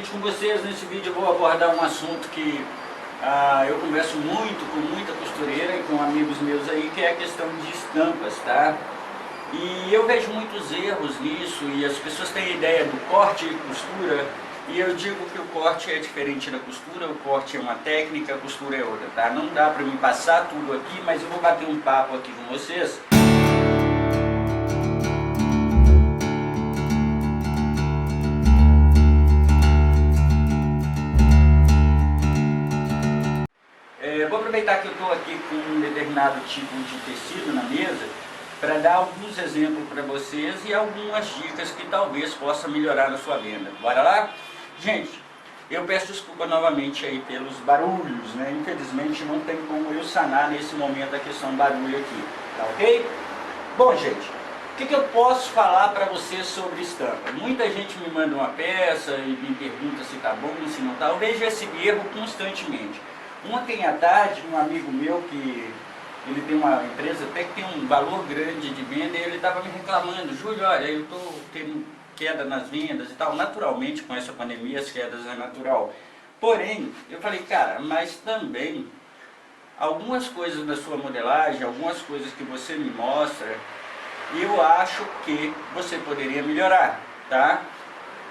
vídeo com vocês. Nesse vídeo eu vou abordar um assunto que eu converso muito com muita costureira e com amigos meus aí, que é a questão de estampas, tá? E eu vejo muitos erros nisso, e as pessoas têm ideia do corte e costura, e eu digo que o corte é diferente da costura, o corte é uma técnica, a costura é outra, tá? Não dá pra me passar tudo aqui, mas eu vou bater um papo aqui com vocês. Vou aproveitar que eu estou aqui com um determinado tipo de tecido na mesa para dar alguns exemplos para vocês e algumas dicas que talvez possa melhorar na sua venda. Bora lá? Gente, eu peço desculpa novamente aí pelos barulhos, né? Infelizmente não tem como eu sanar nesse momento a questão do barulho aqui, tá ok? Bom, gente, o que eu posso falar para vocês sobre estampa? Muita gente me manda uma peça e me pergunta se tá bom, se não tá. Eu vejo esse erro constantemente. Ontem à tarde, um amigo meu que ele tem uma empresa até que tem um valor grande de venda, e ele estava me reclamando: Júlio, olha, eu estou tendo queda nas vendas e tal. Naturalmente, com essa pandemia, as quedas é natural. Porém, eu falei, cara, mas também algumas coisas da sua modelagem, algumas coisas que você me mostra, eu acho que você poderia melhorar, tá?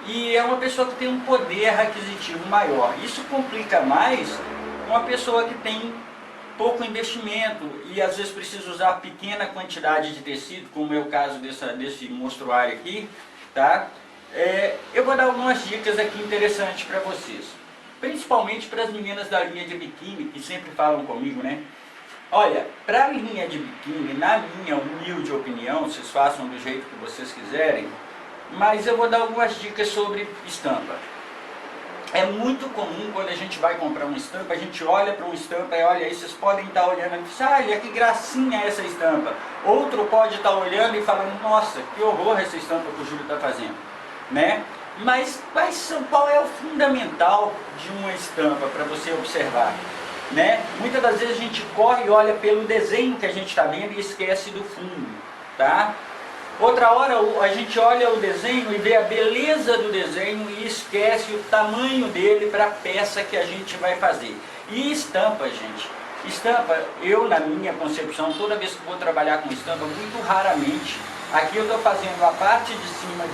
E é uma pessoa que tem um poder aquisitivo maior. Isso complica mais uma pessoa que tem pouco investimento e às vezes precisa usar pequena quantidade de tecido, como é o caso desse mostruário aqui, tá? Eu vou dar algumas dicas aqui interessantes para vocês, principalmente para as meninas da linha de biquíni, que sempre falam comigo, né? Olha, para a linha de biquíni, na minha humilde opinião, vocês façam do jeito que vocês quiserem, mas eu vou dar algumas dicas sobre estampa. É muito comum quando a gente vai comprar uma estampa, a gente olha para uma estampa e olha aí, vocês podem estar olhando e dizer, olha que gracinha é essa estampa. Outro pode estar olhando e falando, nossa, que horror essa estampa que o Júlio está fazendo, né? Mas qual é o fundamental de uma estampa para você observar, né? Muitas das vezes a gente corre e olha pelo desenho que a gente está vendo e esquece do fundo, tá? Outra hora a gente olha o desenho e vê a beleza do desenho e esquece o tamanho dele para a peça que a gente vai fazer. E estampa, gente. Estampa, eu na minha concepção, toda vez que vou trabalhar com estampa, muito raramente, aqui eu estou fazendo a parte de cima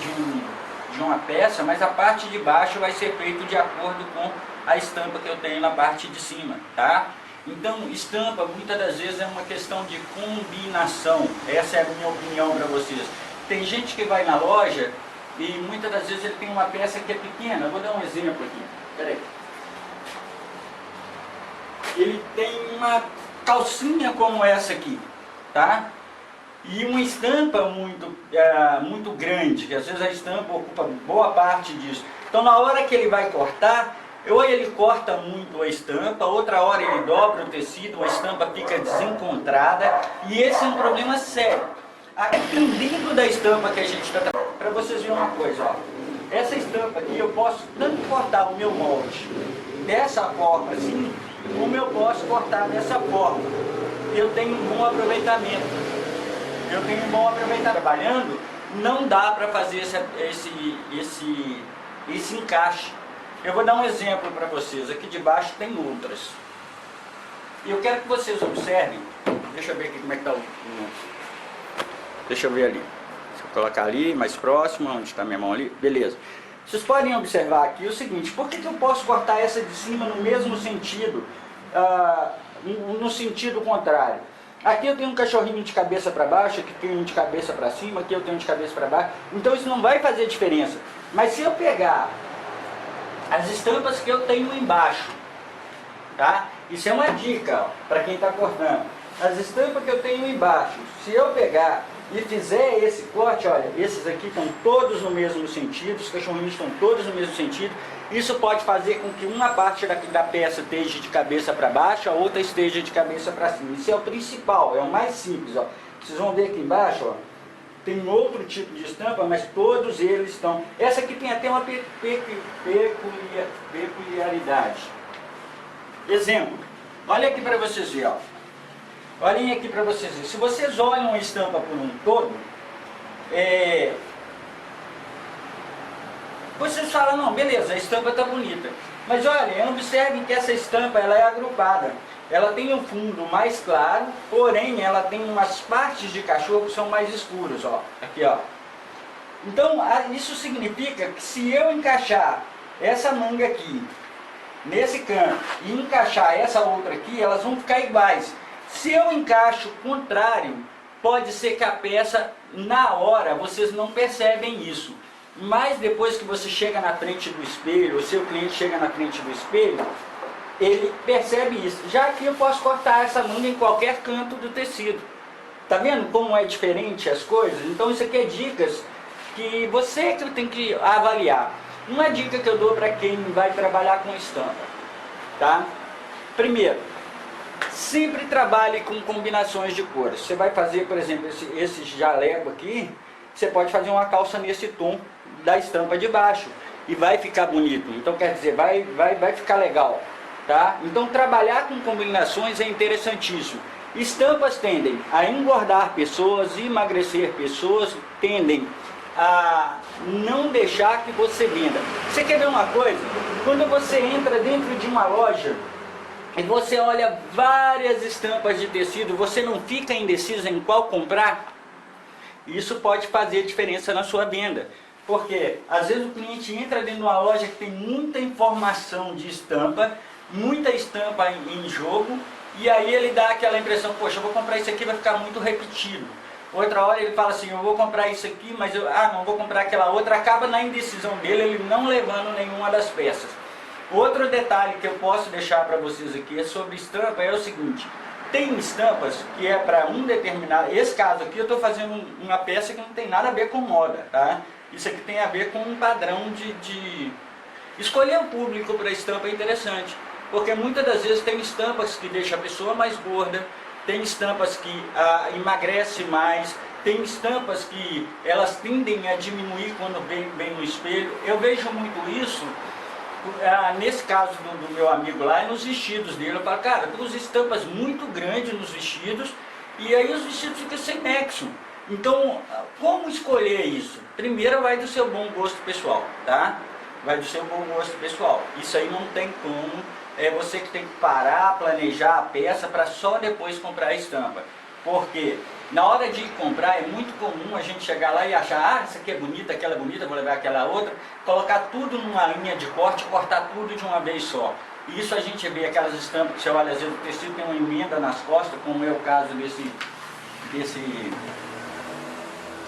de uma peça, mas a parte de baixo vai ser feito de acordo com a estampa que eu tenho na parte de cima, tá? Então, estampa, muitas das vezes, é uma questão de combinação. Essa é a minha opinião para vocês. Tem gente que vai na loja e muitas das vezes ele tem uma peça que é pequena. Eu vou dar um exemplo aqui. Peraí. Ele tem uma calcinha como essa aqui, tá? E uma estampa muito grande, que às vezes a estampa ocupa boa parte disso. Então, na hora que ele vai cortar, ou ele corta muito a estampa, outra hora ele dobra o tecido, a estampa fica desencontrada, e esse é um problema sério. Dependendo da estampa que a gente está trabalhando, para vocês verem uma coisa, ó, essa estampa aqui eu posso tanto cortar o meu molde dessa forma assim, como eu posso cortar dessa forma. Eu tenho um bom aproveitamento. Trabalhando, não dá para fazer esse encaixe. Eu vou dar um exemplo para vocês, aqui de baixo tem outras. E eu quero que vocês observem, deixa eu ver aqui como é que está deixa eu ver ali. Se eu colocar ali, mais próximo, onde está minha mão ali, beleza. Vocês podem observar aqui o seguinte, por que eu posso cortar essa de cima no mesmo sentido, no sentido contrário? Aqui eu tenho um cachorrinho de cabeça para baixo, aqui tem um de cabeça para cima, aqui eu tenho um de cabeça para baixo, então isso não vai fazer diferença. Mas se eu pegar as estampas que eu tenho embaixo, tá? Isso é uma dica para quem está cortando. As estampas que eu tenho embaixo, se eu pegar e fizer esse corte, olha, esses aqui estão todos no mesmo sentido, os cachorrinhos estão todos no mesmo sentido. Isso pode fazer com que uma parte da peça esteja de cabeça para baixo, a outra esteja de cabeça para cima. Isso é o principal, é o mais simples, ó. Vocês vão ver aqui embaixo, ó. Tem outro tipo de estampa, mas todos eles estão... Essa aqui tem até uma peculiaridade. Exemplo. Olha aqui para vocês verem, ó. Olhem aqui para vocês verem. Se vocês olham a estampa por um todo, Vocês falam, não, beleza, a estampa está bonita. Mas olha, observem que essa estampa ela é agrupada. Ela tem um fundo mais claro, porém ela tem umas partes de cachorro que são mais escuras, ó. Aqui, ó. Então, isso significa que se eu encaixar essa manga aqui, nesse canto, e encaixar essa outra aqui, elas vão ficar iguais. Se eu encaixo o contrário, pode ser que a peça, na hora, vocês não percebem isso. Mas depois que você chega na frente do espelho, o seu cliente chega na frente do espelho, ele percebe isso. Já que eu posso cortar essa manga em qualquer canto do tecido. Tá vendo como é diferente as coisas? Então isso aqui é dicas que você que tem que avaliar. Uma dica que eu dou para quem vai trabalhar com estampa, tá? Primeiro, sempre trabalhe com combinações de cores. Você vai fazer, por exemplo, esse jaleco aqui, você pode fazer uma calça nesse tom da estampa de baixo e vai ficar bonito. Então quer dizer, vai ficar legal, tá? Então trabalhar com combinações é interessantíssimo. Estampas tendem a engordar pessoas, emagrecer pessoas, tendem a não deixar que você venda. Você quer ver uma coisa? Quando você entra dentro de uma loja e você olha várias estampas de tecido, você não fica indeciso em qual comprar? Isso pode fazer diferença na sua venda. Porque às vezes o cliente entra dentro de uma loja que tem muita informação de estampa, muita estampa em jogo, e aí ele dá aquela impressão, poxa, eu vou comprar isso aqui, vai ficar muito repetido. Outra hora ele fala assim, eu vou comprar isso aqui, mas não vou comprar aquela outra. Acaba na indecisão dele, ele não levando nenhuma das peças. Outro detalhe que eu posso deixar para vocês aqui sobre estampa é o seguinte. Tem estampas que é para um determinado... Esse caso aqui eu estou fazendo uma peça que não tem nada a ver com moda, tá? Isso aqui tem a ver com um padrão de... Escolher o público para estampa é interessante. Porque muitas das vezes tem estampas que deixam a pessoa mais gorda, tem estampas que emagrece mais, tem estampas que elas tendem a diminuir quando vem no espelho. Eu vejo muito isso, nesse caso do meu amigo lá, nos vestidos dele. Eu falo, cara, tem umas estampas muito grandes nos vestidos, e aí os vestidos ficam sem nexo. Então, como escolher isso? Primeiro vai do seu bom gosto pessoal, tá? Vai do seu bom gosto pessoal. Isso aí não tem como. É você que tem que parar, planejar a peça para só depois comprar a estampa. Porque na hora de comprar é muito comum a gente chegar lá e achar, essa aqui é bonita, aquela é bonita, vou levar aquela outra, colocar tudo numa linha de corte, cortar tudo de uma vez só. E isso a gente vê aquelas estampas que você olha, às vezes o tecido tem uma emenda nas costas, como é o caso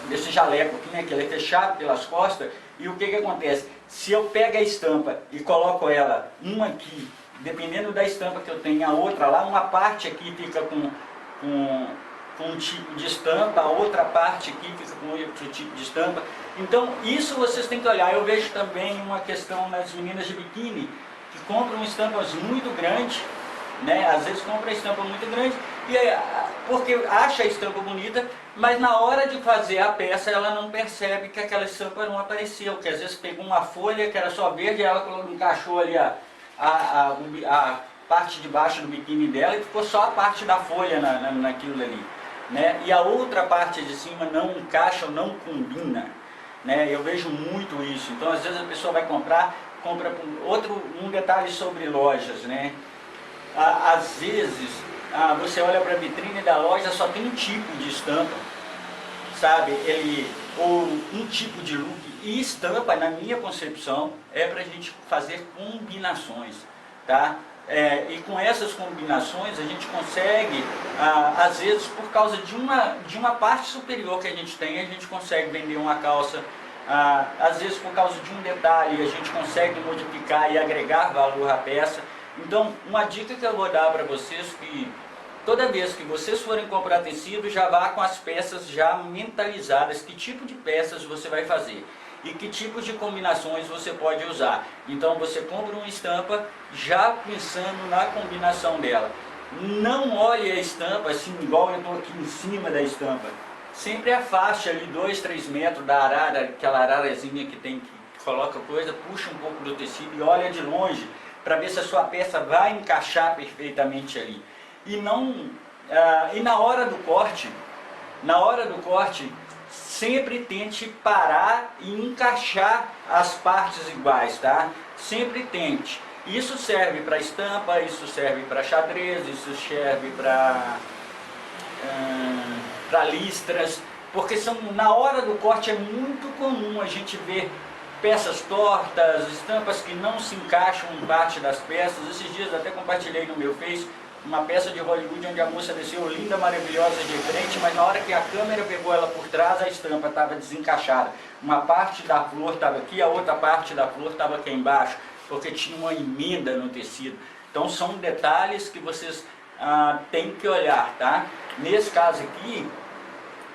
desse jaleco aqui, né, que ele é fechado pelas costas. E o que acontece? Se eu pego a estampa e coloco ela, uma aqui, dependendo da estampa que eu tenho, a outra lá, uma parte aqui fica com um tipo de estampa, a outra parte aqui fica com outro tipo de estampa. Então isso vocês têm que olhar. Eu vejo também uma questão nas meninas de biquíni, que compram estampas muito grandes, né? Às vezes compram estampa muito grande, porque acha a estampa bonita, mas na hora de fazer a peça ela não percebe que aquela estampa não apareceu, que às vezes pegou uma folha que era só verde, ela encaixou ali a parte de baixo do biquíni dela e ficou só a parte da folha naquilo ali, né? E a outra parte de cima não encaixa ou não combina, né? Eu vejo muito isso. Então às vezes a pessoa vai compra um detalhe sobre lojas, né? Às vezes você olha para a vitrine da loja, só tem um tipo de estampa, sabe? Ou um tipo de look. E estampa, na minha concepção, é para a gente fazer combinações, tá? E com essas combinações a gente consegue, às vezes por causa de uma parte superior que a gente tem, a gente consegue vender uma calça. Às vezes por causa de um detalhe a gente consegue modificar e agregar valor à peça. Então uma dica que eu vou dar para vocês, que toda vez que vocês forem comprar tecido, já vá com as peças já mentalizadas, que tipo de peças você vai fazer e que tipos de combinações você pode usar. Então você compra uma estampa já pensando na combinação dela. Não olhe a estampa assim, igual eu estou aqui em cima da estampa. Sempre afaste ali 2, 3 metros da arara, aquela ararazinha que tem, que coloca coisa, puxa um pouco do tecido e olha de longe, para ver se a sua peça vai encaixar perfeitamente ali. E na hora do corte, sempre tente parar e encaixar as partes iguais, tá? Sempre tente. Isso serve para estampa, isso serve para xadrez, isso serve para listras, porque na hora do corte é muito comum a gente ver peças tortas, estampas que não se encaixam em parte das peças. Esses dias até compartilhei no meu Face uma peça de Hollywood onde a moça desceu linda, maravilhosa de frente, mas na hora que a câmera pegou ela por trás, a estampa estava desencaixada. Uma parte da flor estava aqui, a outra parte da flor estava aqui embaixo, porque tinha uma emenda no tecido. Então são detalhes que vocês têm que olhar, tá? Nesse caso aqui,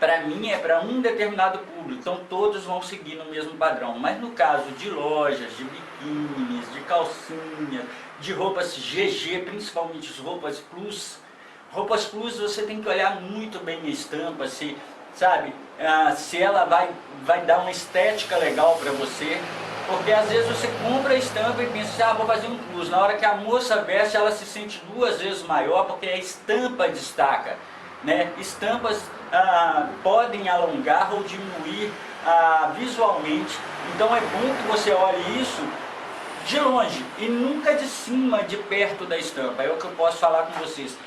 para mim é para um determinado público, então todos vão seguir no mesmo padrão. Mas no caso de lojas, de biquínis, de calcinhas, de roupas GG, principalmente as roupas plus você tem que olhar muito bem a estampa, se ela vai dar uma estética legal para você. Porque às vezes você compra a estampa e pensa, vou fazer um plus. Na hora que a moça veste, ela se sente 2 vezes maior, porque a estampa destaca, né? Estampas podem alongar ou diminuir visualmente. Então é bom que você olhe isso de longe e nunca de cima, de perto da estampa. É o que eu posso falar com vocês.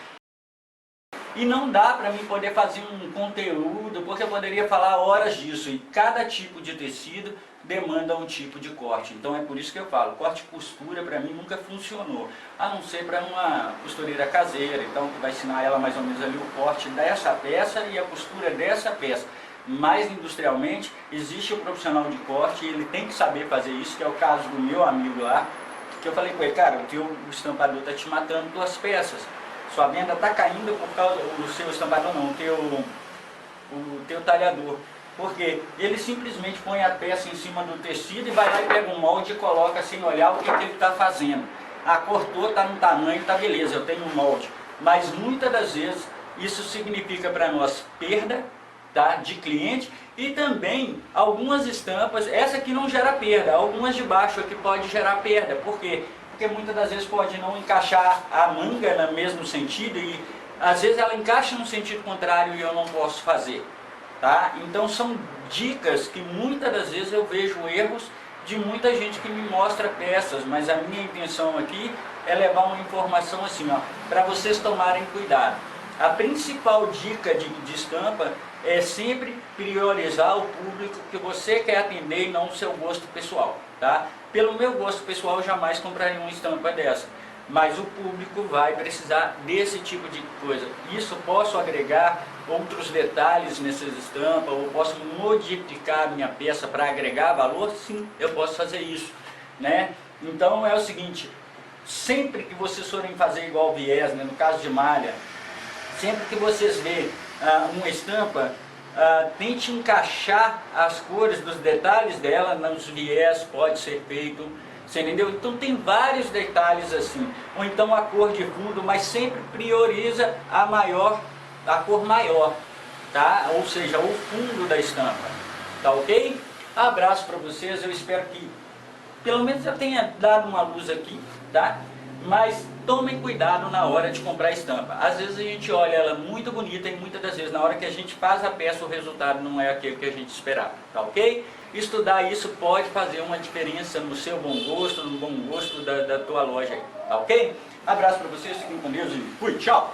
E não dá para mim poder fazer um conteúdo, porque eu poderia falar horas disso. E cada tipo de tecido demanda um tipo de corte. Então é por isso que eu falo, corte e costura para mim nunca funcionou. A não ser para uma costureira caseira, então que vai ensinar ela mais ou menos ali o corte dessa peça e a costura dessa peça. Mais industrialmente, existe o profissional de corte e ele tem que saber fazer isso, que é o caso do meu amigo lá, que eu falei com ele, cara, o estampador está te matando tuas peças. Sua venda está caindo por causa do seu estampador, não, o teu talhador. Porque ele simplesmente põe a peça em cima do tecido e vai lá e pega um molde e coloca sem olhar o que ele está fazendo. Cortou, está no tamanho, está beleza, eu tenho um molde. Mas muitas das vezes isso significa para nós perda, tá, de cliente, e também algumas estampas, essa aqui não gera perda, algumas de baixo aqui pode gerar perda. Por quê? Porque muitas das vezes pode não encaixar a manga no mesmo sentido e às vezes ela encaixa no sentido contrário e eu não posso fazer, tá? Então são dicas que muitas das vezes eu vejo erros de muita gente que me mostra peças, mas a minha intenção aqui é levar uma informação assim, para vocês tomarem cuidado. A principal dica de estampa é sempre priorizar o público que você quer atender e não o seu gosto pessoal, tá? Pelo meu gosto pessoal, eu jamais compraria uma estampa dessa, mas o público vai precisar desse tipo de coisa. Isso posso agregar outros detalhes nessas estampas, ou posso modificar a minha peça para agregar valor? Sim, eu posso fazer isso, né? Então é o seguinte, sempre que vocês forem fazer igual viés, né, no caso de malha, sempre que vocês verem uma estampa, tente encaixar as cores dos detalhes dela nos viés, pode ser feito, você entendeu? Então tem vários detalhes assim, ou então a cor de fundo, mas sempre prioriza a cor maior, tá? Ou seja, o fundo da estampa, tá ok? Abraço para vocês, eu espero que pelo menos eu tenha dado uma luz aqui, tá? Mas tomem cuidado na hora de comprar a estampa. Às vezes a gente olha ela muito bonita e muitas das vezes na hora que a gente faz a peça o resultado não é aquele que a gente esperava, tá ok? Estudar isso pode fazer uma diferença no seu bom gosto, no bom gosto da tua loja aí, tá ok? Abraço para vocês, fiquem com Deus e fui, tchau!